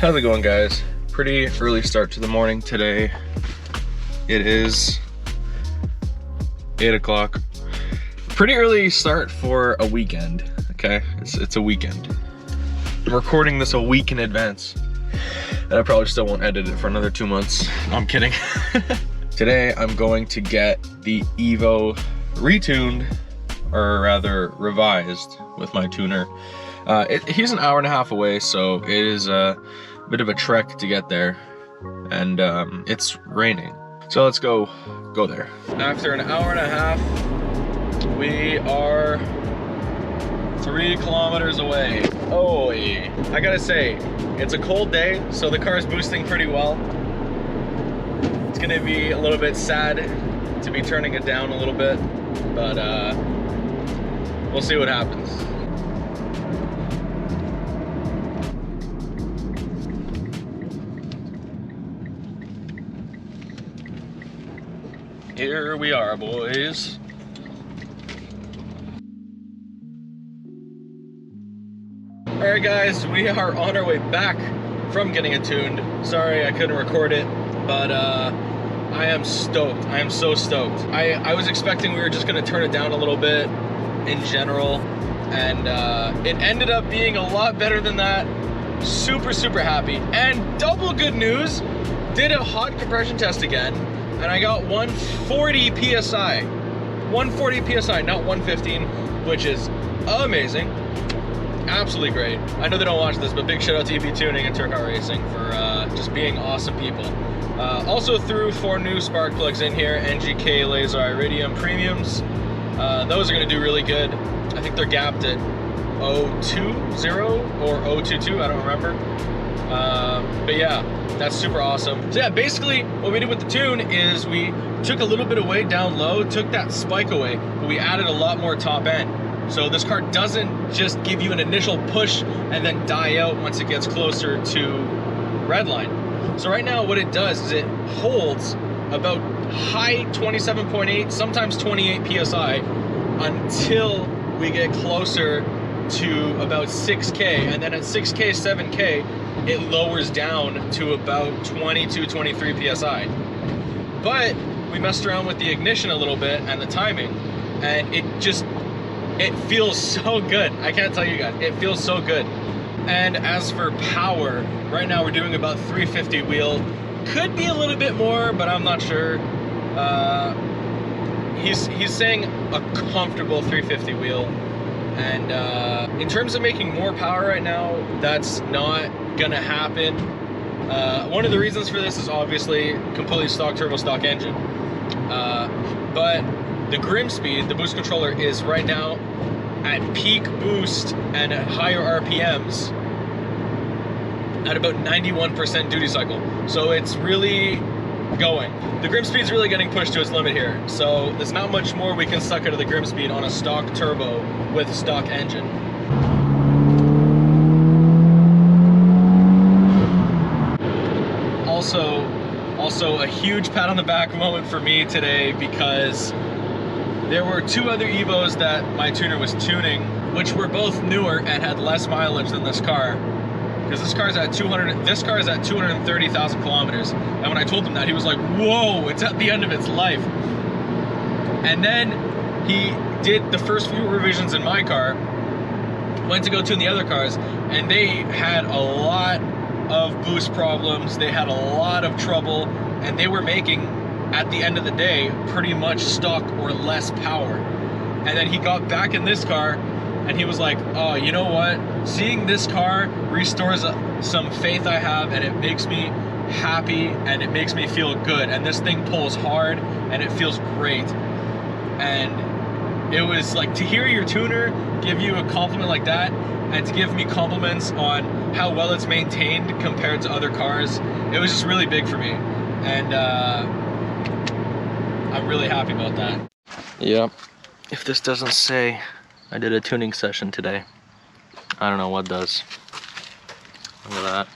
How's it going, guys? Pretty early start to the morning today. It is 8 o'clock. Pretty early start for a weekend, okay? It's a weekend. I'm recording this a week in advance. And I probably still won't edit it for another 2 months. No, I'm kidding. Today, I'm going to get the EVO retuned, or rather revised with my tuner. He's an hour and a half away, so it is a bit of a trek to get there, and it's raining. So let's go there. After an hour and a half, we are 3 kilometers away. Oh, I gotta say, it's a cold day, so the car's boosting pretty well. It's gonna be a little bit sad to be turning it down a little bit, but we'll see what happens. Here we are, boys. Alright guys, we are on our way back from getting it tuned. Sorry I couldn't record it, but I am stoked. I am so stoked. I was expecting we were just gonna turn it down a little bit in general, and it ended up being a lot better than that. Super happy. And double good news, did a hot compression test again, and I got 140 PSI. 140 PSI, not 115, which is amazing. Absolutely great. I know they don't watch this, but big shout out to EV Tuning and Turkout Racing for just being awesome people. Also threw 4 new spark plugs in here, NGK Laser Iridium Premiums. Those are gonna do really good. I think they're gapped at 020 or 022, I don't remember. But yeah, that's super awesome. So yeah, basically what we did with the tune is we took a little bit of weight down low, took that spike away, but we added a lot more top end. So this car doesn't just give you an initial push and then die out once it gets closer to redline. So right now what it does is it holds about high 27.8, sometimes 28 PSI until we get closer to about 6K, and then at 6K, 7K, it lowers down to about 22, 23 PSI. But we messed around with the ignition a little bit and the timing, and it feels so good. I can't tell you guys, it feels so good. And as for power, right now we're doing about 350 wheel. Could be a little bit more, but I'm not sure. He's saying a comfortable 350 wheel. And in terms of making more power right now, that's not gonna happen. One of the reasons for this is obviously completely stock turbo stock engine. But the Grim speed, the boost controller, is right now at peak boost and at higher RPMs at about 91% duty cycle. So it's really going. The Grim speed's really getting pushed to its limit here. So there's not much more we can suck out of the Grim speed on a stock turbo with a stock engine. Also a huge pat on the back moment for me today, because there were 2 other Evos that my tuner was tuning, which were both newer and had less mileage than this car. Because this car is at 230,000 kilometers. And when I told him that, he was like, whoa, it's at the end of its life. And then he did the first few revisions in my car, went to go tune the other cars, and they had a lot of boost problems. They had a lot of trouble, and they were making, at the end of the day, pretty much stock or less power. And then he got back in this car and he was like, oh, you know what? Seeing this car restores some faith I have, and it makes me happy and it makes me feel good. And this thing pulls hard and it feels great. And it was like, to hear your tuner give you a compliment like that, and to give me compliments on how well it's maintained compared to other cars, it was just really big for me. And I'm really happy about that. Yep. If this doesn't say I did a tuning session today, I don't know what does. Look at that.